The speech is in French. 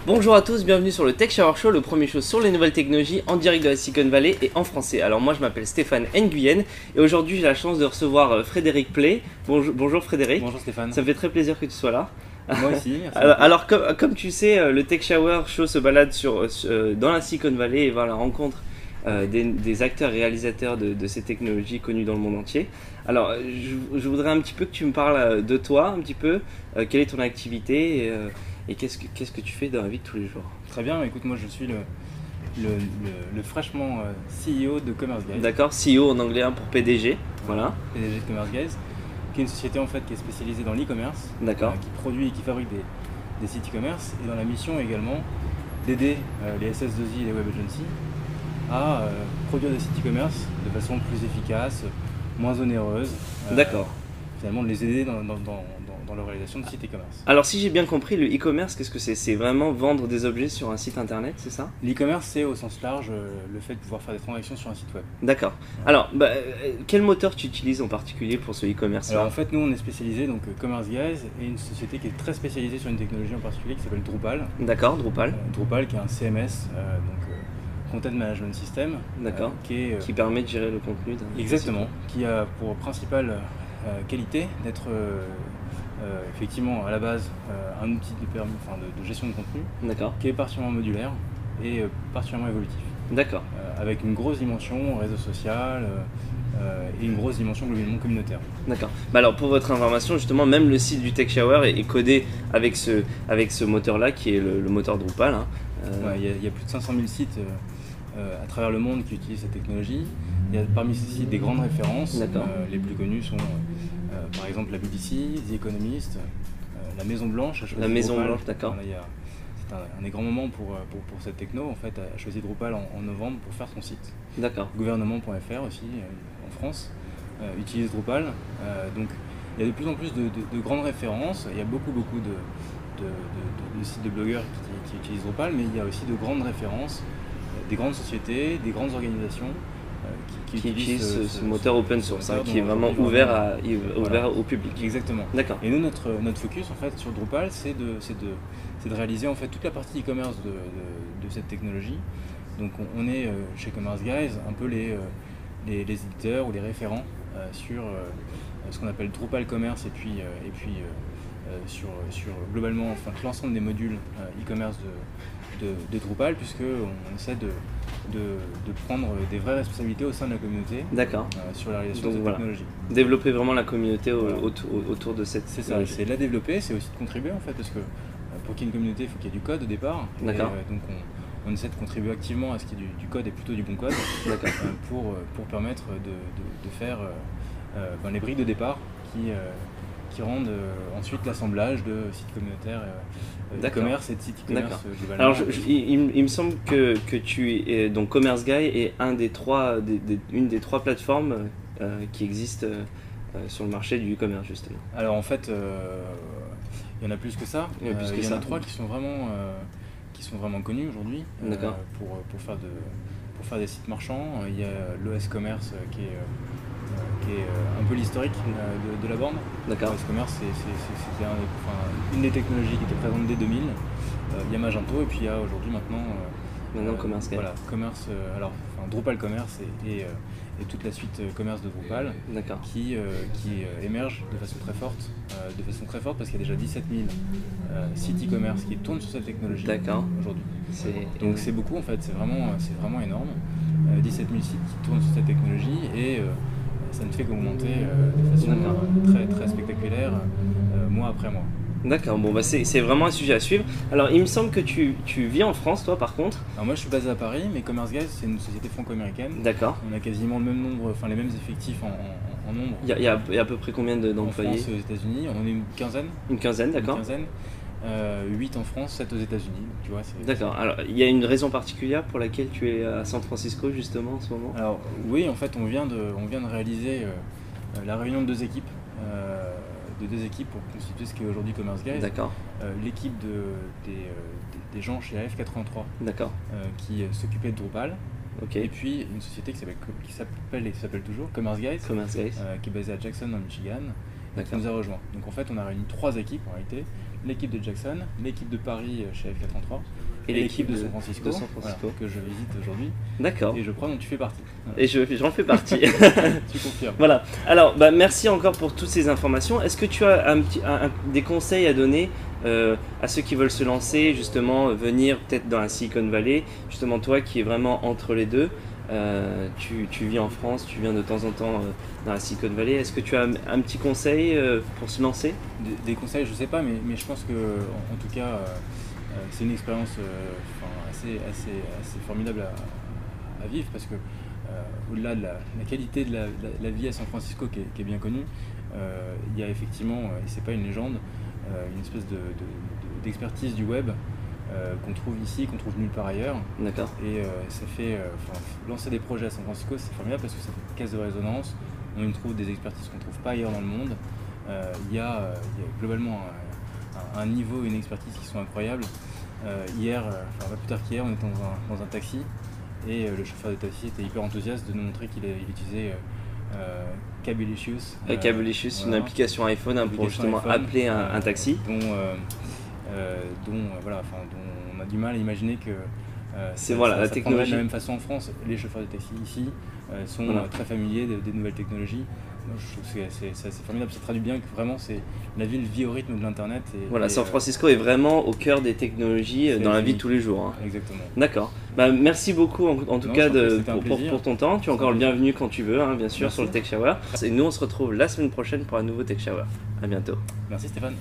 Bonjour à tous, bienvenue sur le Tech Shower Show, le premier show sur les nouvelles technologies en direct de la Silicon Valley et en français. Alors moi je m'appelle Stéphane Nguyen et aujourd'hui j'ai la chance de recevoir Frédéric Play. Bonjour Frédéric. Bonjour Stéphane. Ça me fait très plaisir que tu sois là. Moi aussi, merci. Alors comme tu sais, le Tech Shower Show se balade dans la Silicon Valley et va à la rencontre des acteurs et réalisateurs de ces technologies connues dans le monde entier. Alors je voudrais un petit peu que tu me parles de toi, un petit peu, quelle est ton activité et qu'est-ce que tu fais dans la vie de tous les jours? Très bien, écoute, moi je suis le fraîchement CEO de Commerce Guys. D'accord, CEO en anglais pour PDG, voilà. PDG de Commerce Guys, qui est une société en fait qui est spécialisée dans l'e-commerce, D'accord. qui produit et qui fabrique des sites e-commerce, et dans la mission également d'aider les SS2I et les web agencies à produire des sites e-commerce de façon plus efficace, moins onéreuse. D'accord. Finalement de les aider dans leur réalisation de sites e-commerce. Alors si j'ai bien compris, le e-commerce, qu'est-ce que c'est? C'est vraiment vendre des objets sur un site internet, c'est ça? L'e-commerce, c'est au sens large le fait de pouvoir faire des transactions sur un site web. D'accord. Alors, quel moteur tu utilises en particulier pour ce e-commerce? Alors en fait, nous on est spécialisé, donc Commerce Guys est une société qui est très spécialisée sur une technologie en particulier qui s'appelle Drupal. D'accord, Drupal. Drupal qui est un CMS, Content Management System. D'accord. Qui permet de gérer le contenu. Exactement. Qui a pour principale qualité d'être effectivement à la base un outil de gestion de contenu. D'accord. Qui est particulièrement modulaire et particulièrement évolutif. D'accord. Avec une grosse dimension réseau social et une grosse dimension globalement communautaire. D'accord. Alors pour votre information, justement, même le site du Tech Shower est codé avec ce moteur-là qui est le moteur Drupal. Il y a plus de 500 000 sites à travers le monde qui utilisent cette technologie. Il y a parmi ces sites des grandes références. Les plus connues sont par exemple la BBC, The Economist, la Maison Blanche. La Maison Blanche, d'accord. C'est un des grands moments pour cette techno, en fait, a choisi Drupal en novembre pour faire son site. D'accord. Gouvernement.fr aussi, en France, utilise Drupal. Donc il y a de plus en plus de grandes références. Il y a beaucoup de sites de blogueurs qui utilisent Drupal, mais il y a aussi de grandes références, des grandes sociétés, des grandes organisations qui utilisent ce moteur open source, qui est vraiment ouvert au public. Exactement. D'accord. Et nous, notre focus en fait sur Drupal, c'est de réaliser en fait toute la partie e-commerce de cette technologie. Donc on est chez Commerce Guys un peu les éditeurs ou les référents sur ce qu'on appelle Drupal Commerce et puis sur globalement l'ensemble des modules e-commerce de Drupal, puisqu'on essaie de prendre des vraies responsabilités au sein de la communauté. D'accord. Sur la réalisation de cette technologie. Développer vraiment la communauté autour de cette technologie. C'est de la développer, c'est aussi de contribuer en fait, parce que pour qu'il y ait une communauté, il faut qu'il y ait du code au départ. D'accord. Donc on essaie de contribuer activement à ce qu'il y ait du code et plutôt du bon code pour permettre de faire les briques de départ qui rendent ensuite l'assemblage de sites communautaires e-commerce et de sites e-commerce globalement. Alors il me semble que donc Commerce Guy est une des trois plateformes qui existent sur le marché du e-commerce justement. Alors en fait, il y en a plus que ça. Il y en a trois qui sont vraiment connus aujourd'hui pour faire des sites marchands. Il y a l'OS Commerce qui est un peu l'historique de la borne. D'accord. l'OS Commerce, c'était une des technologies qui était présente dès 2000. Il y a Magento et puis il y a aujourd'hui maintenant Commerce Guy. Voilà, Drupal Commerce et toute la suite commerce de Drupal qui émerge de façon très forte parce qu'il y a déjà 17 000 sites e-commerce qui tournent sur cette technologie aujourd'hui. Donc c'est beaucoup en fait, c'est vraiment énorme. 17 000 sites qui tournent sur cette technologie et ça ne fait qu'augmenter de façon très, très spectaculaire mois après mois. D'accord, bon c'est vraiment un sujet à suivre. Alors il me semble que tu vis en France toi par contre. Alors moi je suis basé à Paris, mais Commerce Guys c'est une société franco-américaine. D'accord. On a quasiment le même nombre, les mêmes effectifs en nombre. Il y a à peu près combien d'employés? En France et aux États-Unis, on est une quinzaine. Une quinzaine, d'accord. 8 en France, 7 aux États-Unis. Tu vois, d'accord. Alors il y a une raison particulière pour laquelle tu es à San Francisco justement en ce moment? Alors oui, en fait on vient de réaliser la réunion de deux équipes pour constituer ce qu'est aujourd'hui Commerce Guys. D'accord. L'équipe des gens chez AF83 qui s'occupait de Drupal. Okay. Et puis une société qui s'appelle toujours Commerce Guys, qui est basée à Jackson dans le Michigan qui nous a rejoint. Donc en fait, on a réuni 3 équipes en réalité, l'équipe de Jackson, l'équipe de Paris chez F433 et l'équipe de San Francisco, voilà, que je visite aujourd'hui. D'accord. Et je crois dont tu fais partie. Voilà. Et j'en fais partie. Tu confirmes. Voilà. Alors, merci encore pour toutes ces informations. Est-ce que tu as des conseils à donner à ceux qui veulent se lancer, justement, venir peut-être dans la Silicon Valley, justement toi qui es vraiment entre les deux, tu vis en France, tu viens de temps en temps dans la Silicon Valley. Est-ce que tu as un petit conseil pour se lancer? Des conseils, je sais pas, mais je pense que en tout cas, c'est une expérience assez formidable à vivre parce que au-delà de la qualité de la vie à San Francisco qui est bien connue, il y a effectivement, et c'est pas une légende, une espèce d'expertise du web qu'on trouve ici, qu'on trouve nulle part ailleurs. D'accord. Et ça fait lancer des projets à San Francisco, c'est formidable parce que ça fait une caisse de résonance. On y trouve des expertises qu'on ne trouve pas ailleurs dans le monde. Il y a globalement un niveau et une expertise qui sont incroyables. Pas plus tard qu'hier, on était dans un taxi et le chauffeur de taxi était hyper enthousiaste de nous montrer qu'il utilisait Cabelicious. Cabelicious, voilà, une application iPhone pour justement appeler un taxi. Dont on a du mal à imaginer que la technologie. De la même façon en France. Les chauffeurs de taxi ici sont très familiers des nouvelles technologies. Moi, je trouve que c'est formidable, ça traduit bien que vraiment la ville vit au rythme de l'internet. San Francisco est vraiment au cœur des technologies dans la vie de tous les jours. Hein. Exactement. D'accord. Merci beaucoup en tout cas pour ton temps. Tu es encore le bienvenu quand tu veux, hein, bien sûr, sur le Tech Shower. Et nous on se retrouve la semaine prochaine pour un nouveau Tech Shower. À bientôt. Merci Stéphane.